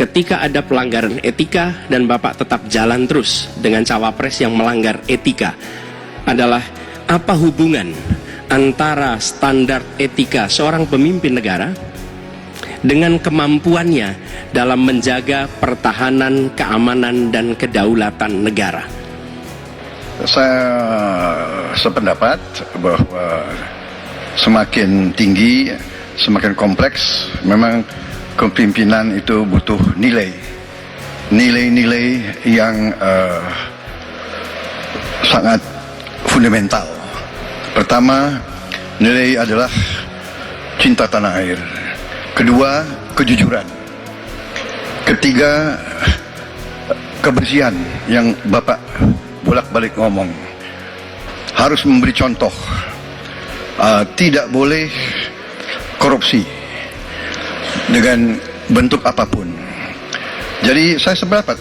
ketika ada pelanggaran etika dan Bapak tetap jalan terus dengan cawapres yang melanggar etika adalah apa hubungan antara standar etika seorang pemimpin negara dengan kemampuannya dalam menjaga pertahanan, keamanan, dan kedaulatan negara? Saya sependapat bahwa semakin tinggi, semakin kompleks, memang kepemimpinan itu butuh nilai-nilai yang sangat fundamental. Pertama, nilai adalah cinta tanah air. Kedua, kejujuran. Ketiga, kebersihan yang Bapak bolak-balik ngomong. Harus memberi contoh. Tidak boleh korupsi dengan bentuk apapun. Jadi saya sependapat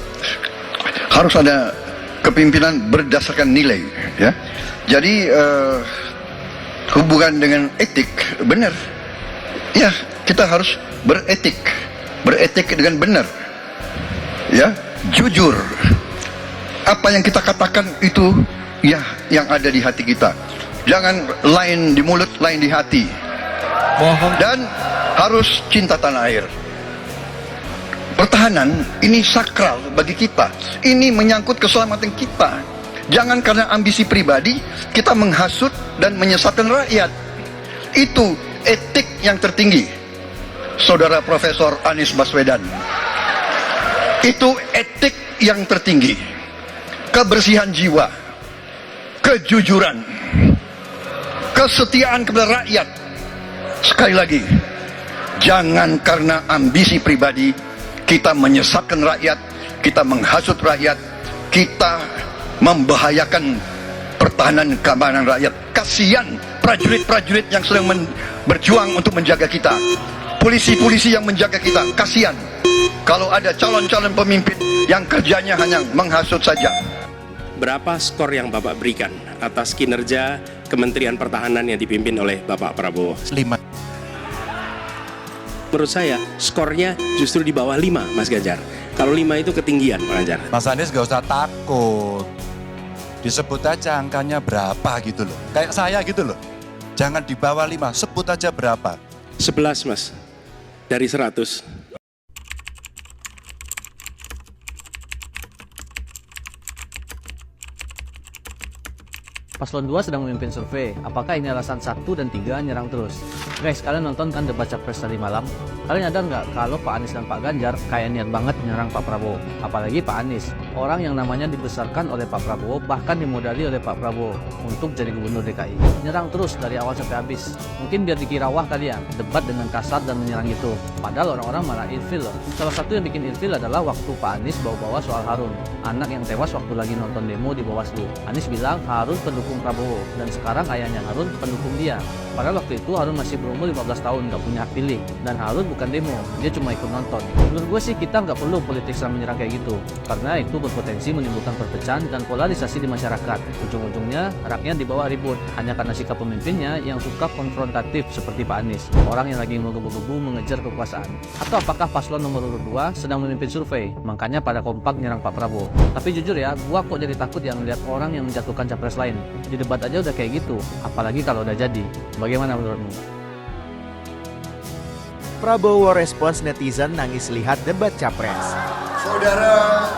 harus ada kepemimpinan berdasarkan nilai, ya. Jadi hubungan dengan etik, benar. Ya, kita harus beretik dengan benar. Ya, jujur. Apa yang kita katakan itu ya yang ada di hati kita. Jangan lain di mulut, lain di hati. Dan harus cinta tanah air. Pertahanan ini sakral bagi kita. Ini menyangkut keselamatan kita. Jangan karena ambisi pribadi kita menghasut dan menyesatkan rakyat. Itu etik yang tertinggi, Saudara Profesor Anies Baswedan. Itu etik yang tertinggi. Kebersihan jiwa, kejujuran, kesetiaan kepada rakyat. Sekali lagi, jangan karena ambisi pribadi kita menyesatkan rakyat, kita menghasut rakyat, kita membahayakan pertahanan keamanan rakyat. Kasihan prajurit-prajurit yang sedang berjuang untuk menjaga kita, polisi-polisi yang menjaga kita. Kasihan kalau ada calon-calon pemimpin yang kerjanya hanya menghasut saja. Berapa skor yang Bapak berikan atas kinerja Kementerian Pertahanan yang dipimpin oleh Bapak Prabowo? 5. Menurut saya skornya justru di bawah 5, Mas Ganjar. Kalau 5 itu ketinggian, Mas Ganjar. Mas Anies gak usah takut. Disebut aja angkanya berapa gitu loh. Kayak saya gitu loh. Jangan di bawah 5, sebut aja berapa. 11, Mas. Dari 100. Paslon 2 sedang memimpin survei. Apakah ini alasan 1 dan 3 nyerang terus? Guys, kalian nonton kan debat capres tadi malam? Kalian nyadar nggak kalau Pak Anies dan Pak Ganjar kayak niat banget menyerang Pak Prabowo? Apalagi Pak Anies, orang yang namanya dibesarkan oleh Pak Prabowo, bahkan dimodali oleh Pak Prabowo untuk jadi gubernur DKI. Nyerang terus dari awal sampai habis. Mungkin biar dikira wah kali ya, debat dengan kasar dan menyerang itu. Padahal orang-orang malah ilfil loh. Salah satu yang bikin ilfil adalah waktu Pak Anies bawa-bawa soal Harun, anak yang tewas waktu lagi nonton demo di Bawaslu. Anies bilang Harun pendukung Prabowo, dan sekarang ayahnya Harun pendukung dia. Padahal waktu itu Harun masih berumur 15 tahun, gak punya hak pilih. Dan Harun bukan demo, dia cuma ikut nonton. Menurut gue sih kita nggak perlu politik serang menyerang kayak gitu, karena itu berpotensi menimbulkan perpecahan dan polarisasi di masyarakat. Ujung-ujungnya rakyat dibawa ribut, hanya karena sikap pemimpinnya yang suka konfrontatif seperti Pak Anies, orang yang lagi menggebu-gebu mengejar kekuasaan. Atau apakah paslon nomor urut 2 sedang memimpin survei, makanya pada kompak nyerang Pak Prabowo. Tapi jujur ya, gua kok jadi takut yang melihat orang yang menjatuhkan capres lain. Di debat aja udah kayak gitu, apalagi kalau udah jadi. Bagaimana menurutmu? Prabowo respons netizen nangis lihat debat capres. Saudara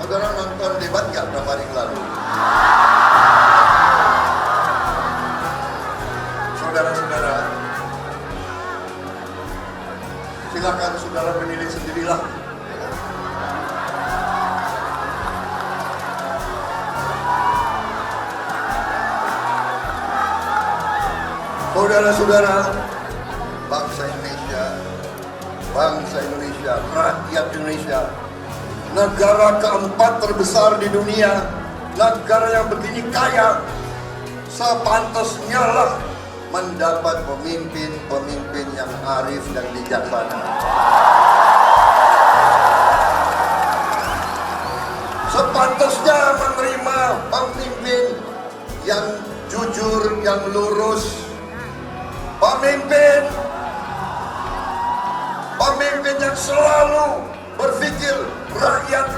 nonton debat nggak berapa hari lalu? Saudara-saudara, silakan saudara menilai sendirilah. Saudara-saudara, bangsa Indonesia, rakyat Indonesia, negara keempat terbesar di dunia, negara yang begini kaya, sepantasnya lah mendapat pemimpin yang arif dan bijaksana. Sepantasnya menerima pemimpin yang jujur, yang lurus, pemimpin pemimpin yang selalu berpikir rakyat,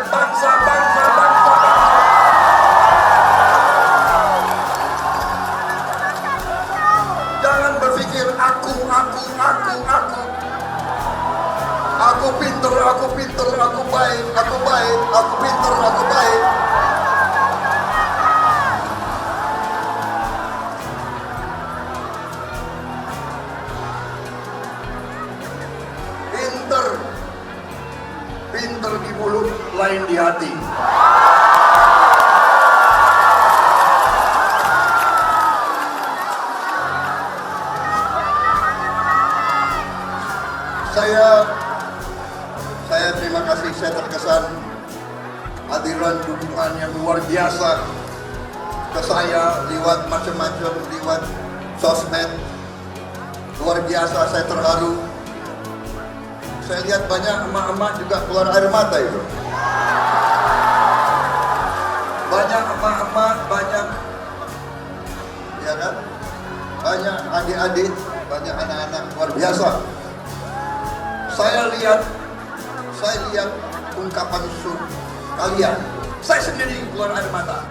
bangsa. Jangan berpikir aku. Aku pinter, aku baik, aku pinter, aku baik. Pinter di mulut, lain di hati. Saya terima kasih, saya terkesan hadiran dukungan yang luar biasa ke saya lewat macam-macam, lewat sosmed. Luar biasa, saya terharu. Saya lihat banyak emak-emak juga keluar air mata itu. Banyak emak-emak, banyak, ya kan? Banyak adik-adik, banyak anak-anak, luar biasa. Saya lihat ungkapan kalian. Saya sendiri keluar air mata.